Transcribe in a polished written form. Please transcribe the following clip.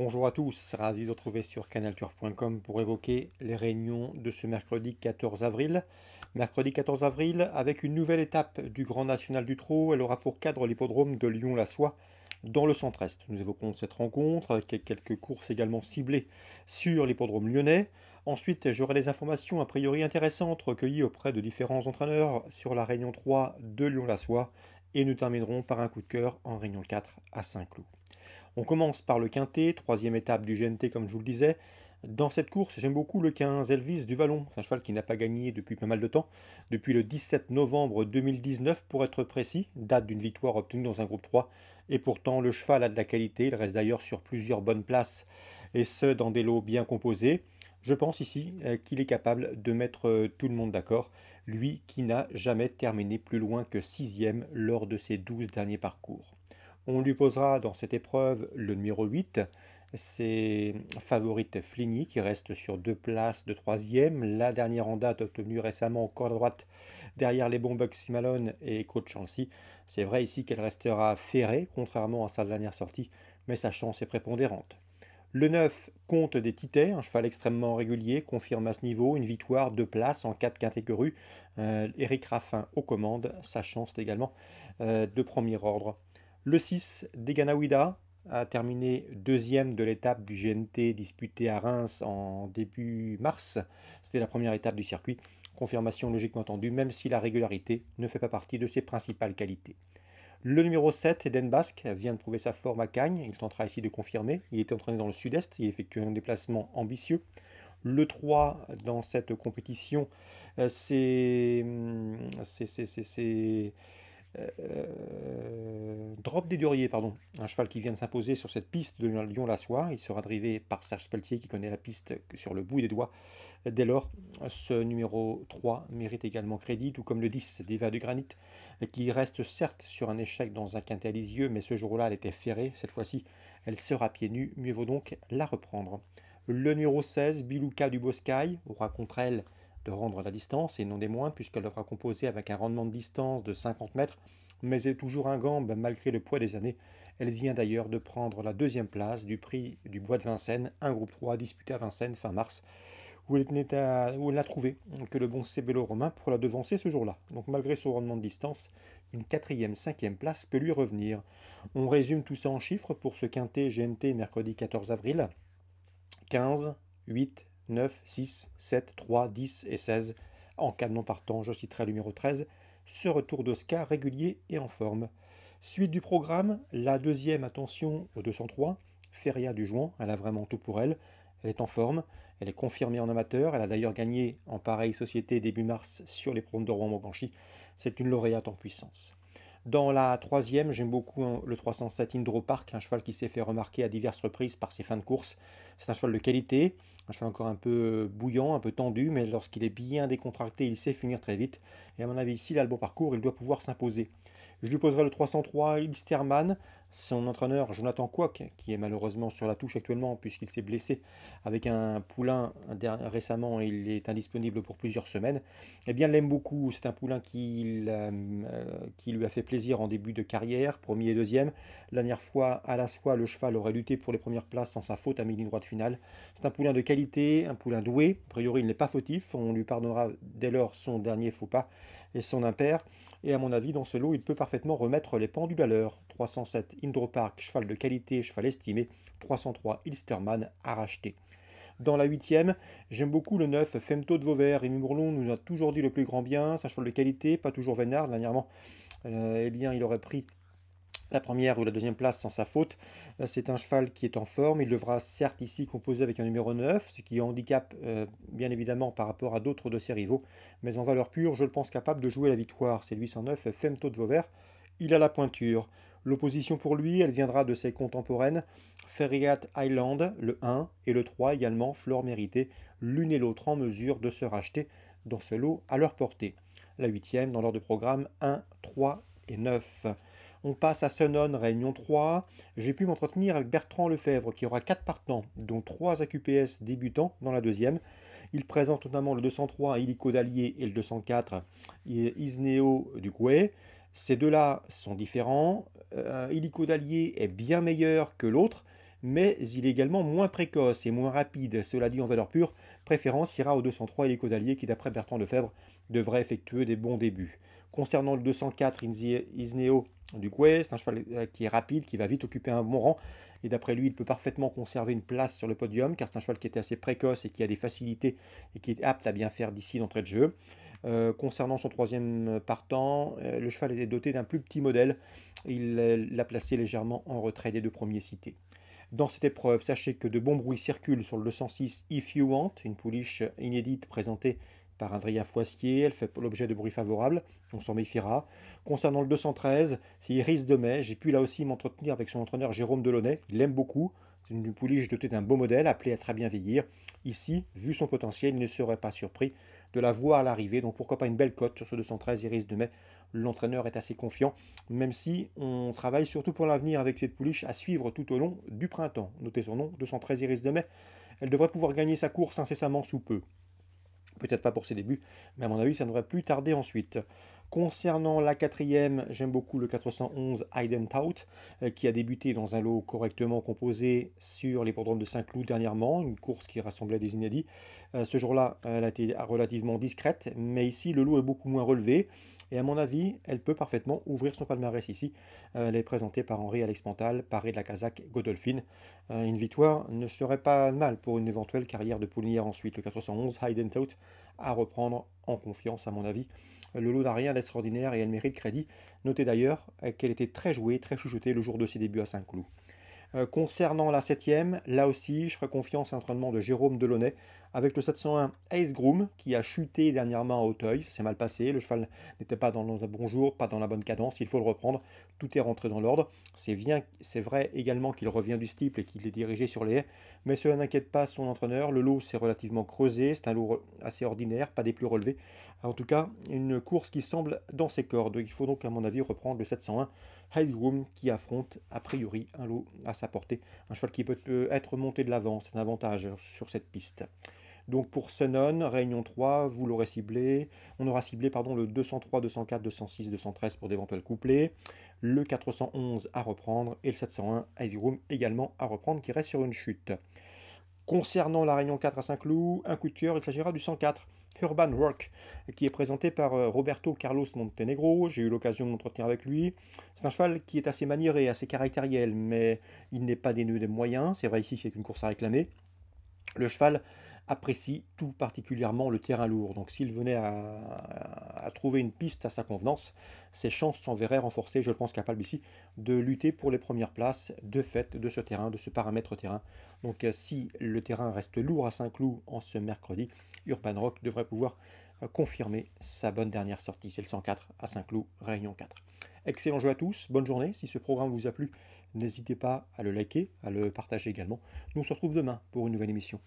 Bonjour à tous, ravi de vous retrouver sur canalturf.com pour évoquer les réunions de ce mercredi 14 avril. Mercredi 14 avril, avec une nouvelle étape du Grand National du Trot, elle aura pour cadre l'hippodrome de Lyon-la-Soie dans le centre-est. Nous évoquons cette rencontre avec quelques courses également ciblées sur l'hippodrome lyonnais. Ensuite, j'aurai des informations a priori intéressantes recueillies auprès de différents entraîneurs sur la réunion 3 de Lyon-la-Soie et nous terminerons par un coup de cœur en réunion 4 à Saint-Cloud. On commence par le quintet, troisième étape du GNT comme je vous le disais. Dans cette course, j'aime beaucoup le 15 Elvis du Vallon. C'est un cheval qui n'a pas gagné depuis pas mal de temps, depuis le 17 novembre 2019 pour être précis, date d'une victoire obtenue dans un groupe 3. Et pourtant, le cheval a de la qualité, il reste d'ailleurs sur plusieurs bonnes places, et ce, dans des lots bien composés. Je pense ici qu'il est capable de mettre tout le monde d'accord, lui qui n'a jamais terminé plus loin que 6e lors de ses 12 derniers parcours. On lui posera dans cette épreuve le numéro 8, c'est Favorite Fligny qui reste sur 2 places de 3e. La dernière en date obtenue récemment au corps droite derrière les bons Buck Malone et Coach Chancy. C'est vrai ici qu'elle restera ferrée contrairement à sa dernière sortie, mais sa chance est prépondérante. Le 9 compte des Titets, un cheval extrêmement régulier, confirme à ce niveau une victoire de place en 4 catégories. Eric Raffin aux commandes, sa chance également de premier ordre. Le 6, Deganawida, a terminé deuxième de l'étape du GNT disputée à Reims en début mars. C'était la première étape du circuit. Confirmation logiquement entendue, même si la régularité ne fait pas partie de ses principales qualités. Le numéro 7, Eden Basque, vient de prouver sa forme à Cagnes. Il tentera ici de confirmer. Il était entraîné dans le sud-est. Il effectue un déplacement ambitieux. Le 3 dans cette compétition, c'est Drop des Duriers, pardon. Un cheval qui vient de s'imposer sur cette piste de Lyon-la-Soie. Il sera drivé par Serge Pelletier qui connaît la piste sur le bout des doigts. Dès lors, ce numéro 3 mérite également crédit, tout comme le 10, Diva du Granit, qui reste certes sur un échec dans un quintet à Lisieux, mais ce jour-là, elle était ferrée. Cette fois-ci, elle sera pieds nus. Mieux vaut donc la reprendre. Le numéro 16, Bilouka du Boscaï, aura contre elle de rendre la distance, et non des moindres, puisqu'elle devra composer avec un rendement de distance de 50 mètres, mais elle est toujours un gambe malgré le poids des années. Elle vient d'ailleurs de prendre la deuxième place du prix du Bois de Vincennes, un groupe 3 disputé à Vincennes fin mars, où elle n'a trouvé que le bon Cébello Romain pour la devancer ce jour-là. Donc malgré son rendement de distance, une 4e, 5e place peut lui revenir. On résume tout ça en chiffres pour ce quintet GNT mercredi 14 avril. 15, 8, 9, 6, 7, 3, 10 et 16. En cas de non partant, je citerai le numéro 13, ce retour d'Oscar régulier et en forme. Suite du programme, la deuxième, attention au 203, Feria du Jouan, elle a vraiment tout pour elle. Elle est en forme, elle est confirmée en amateur, elle a d'ailleurs gagné en pareille société début mars sur les programmes de Rouen-Blanchi. C'est une lauréate en puissance. Dans la troisième, j'aime beaucoup le 307 Indro Park, un cheval qui s'est fait remarquer à diverses reprises par ses fins de course. C'est un cheval de qualité, un cheval encore un peu bouillant, un peu tendu, mais lorsqu'il est bien décontracté, il sait finir très vite. Et à mon avis, s'il a le bon parcours, il doit pouvoir s'imposer. Je lui poserai le 303 Ilsterman, son entraîneur Jonathan Quoc, qui est malheureusement sur la touche actuellement puisqu'il s'est blessé avec un poulain récemment et il est indisponible pour plusieurs semaines. Eh bien, l'aime beaucoup. C'est un poulain qui lui a fait plaisir en début de carrière, premier et deuxième. La dernière fois, à la soie, le cheval aurait lutté pour les premières places sans sa faute à mi-ligne droite finale. C'est un poulain de qualité, un poulain doué. A priori, il n'est pas fautif. On lui pardonnera dès lors son dernier faux pas et son impair. Et à mon avis, dans ce lot, il peut parfaitement remettre les pendules à l'heure. 307 Indro Park, cheval de qualité, cheval estimé. 303 Ilsterman à racheter. Dans la 8e, j'aime beaucoup le 9 Femto de Vauvert. Rémi Bourlon nous a toujours dit le plus grand bien. C'est un cheval de qualité, pas toujours vénard. Dernièrement, eh bien, il aurait pris la première ou la deuxième place sans sa faute. C'est un cheval qui est en forme. Il devra certes ici composer avec un numéro 9, ce qui handicape bien évidemment par rapport à d'autres de ses rivaux. Mais en valeur pure, je le pense capable de jouer la victoire. C'est 809 Femto de Vauvert. Il a la pointure. L'opposition pour lui, elle viendra de ses contemporaines. Ferriat Island, le 1, et le 3 également, Flore Méritée, l'une et l'autre en mesure de se racheter dans ce lot à leur portée. La 8e dans l'ordre de programme 1, 3 et 9. On passe à Senon, réunion 3. J'ai pu m'entretenir avec Bertrand Lefebvre qui aura 4 partants, dont 3 AQPS débutants dans la deuxième. Il présente notamment le 203 Illico d'Allier et le 204 Isneo du Gouet. Ces deux-là sont différents. Illico d'Allier est bien meilleur que l'autre, mais il est également moins précoce et moins rapide. Cela dit, en valeur pure, préférence ira au 203 Hélico d'Allier qui, d'après Bertrand Lefebvre, devrait effectuer des bons débuts. Concernant le 204 Isneo du Coué, c'est un cheval qui est rapide, qui va vite occuper un bon rang. Et d'après lui, il peut parfaitement conserver une place sur le podium, car c'est un cheval qui était assez précoce et qui a des facilités et qui est apte à bien faire d'ici d'entrée de jeu. Concernant son troisième partant, le cheval était doté d'un plus petit modèle. Il l'a placé légèrement en retrait des deux premiers cités. Dans cette épreuve, sachez que de bons bruits circulent sur le 206 If You Want, une pouliche inédite présentée par Adrien Foissier. Elle fait l'objet de bruits favorables, on s'en méfiera. Concernant le 213, c'est Iris de Mai. J'ai pu là aussi m'entretenir avec son entraîneur Jérôme Delaunay. Il l'aime beaucoup. C'est une pouliche dotée d'un beau modèle, appelée à très bien vieillir. Ici, vu son potentiel, il ne serait pas surpris de la voir à l'arrivée. Donc pourquoi pas une belle cote sur ce 213 Iris de Mai. L'entraîneur est assez confiant, même si on travaille surtout pour l'avenir avec cette pouliche à suivre tout au long du printemps. Notez son nom, 213 Iris de Mai. Elle devrait pouvoir gagner sa course incessamment sous peu. Peut-être pas pour ses débuts, mais à mon avis, ça ne devrait plus tarder ensuite. Concernant la quatrième, j'aime beaucoup le 411 Heidentout, qui a débuté dans un lot correctement composé sur l'hippodrome de Saint-Cloud dernièrement, une course qui rassemblait des inédits. Ce jour-là, elle a été relativement discrète, mais ici, le lot est beaucoup moins relevé. Et à mon avis, elle peut parfaitement ouvrir son palmarès ici. Elle est présentée par Henri-Alex Pantal, paré de la Kazakh Godolphin. Une victoire ne serait pas mal pour une éventuelle carrière de poulinière ensuite. Le 411 Heidentout à reprendre en confiance à mon avis. Le lot n'a rien d'extraordinaire et elle mérite crédit. Notez d'ailleurs qu'elle était très jouée, très chouchoutée le jour de ses débuts à Saint-Cloud. Concernant la septième, là aussi, je ferai confiance à l'entraînement de Jérôme Delaunay avec le 701 Ace Groom qui a chuté dernièrement à Auteuil. C'est mal passé, le cheval n'était pas dans un bon jour, pas dans la bonne cadence, il faut le reprendre. Tout est rentré dans l'ordre. C'est vrai également qu'il revient du steeple et qu'il est dirigé sur les haies, mais cela n'inquiète pas son entraîneur. Le lot s'est relativement creusé, c'est un lot assez ordinaire, pas des plus relevés. En tout cas, une course qui semble dans ses cordes. Il faut donc à mon avis reprendre le 701 Ace Groom qui affronte a priori un lot à sa portée. Un cheval qui peut être monté de l'avant, c'est un avantage sur cette piste. Donc pour Senon, Réunion 3, vous l'aurez ciblé. On aura ciblé le 203, 204, 206, 213 pour d'éventuels couplets. Le 411 à reprendre et le 701 Ice Groom également à reprendre qui reste sur une chute. Concernant la Réunion 4 à Saint-Cloud, un coup de cœur, il s'agira du 104 Urban Rock qui est présenté par Roberto Carlos Montenegro. J'ai eu l'occasion de m'entretenir avec lui. C'est un cheval qui est assez maniéré, assez caractériel, mais il n'est pas dénué de moyens. C'est vrai ici, c'est une course à réclamer. Le cheval apprécie tout particulièrement le terrain lourd. Donc s'il venait à trouver une piste à sa convenance, ses chances s'en verraient renforcées, je pense, capable ici de lutter pour les premières places de fait de ce terrain, de ce paramètre terrain. Donc si le terrain reste lourd à Saint-Cloud en ce mercredi, Urban Rock devrait pouvoir confirmer sa bonne dernière sortie. C'est le 104 à Saint-Cloud, Réunion 4. Excellent jeu à tous, bonne journée. Si ce programme vous a plu, n'hésitez pas à le liker, à le partager également. Nous on se retrouve demain pour une nouvelle émission.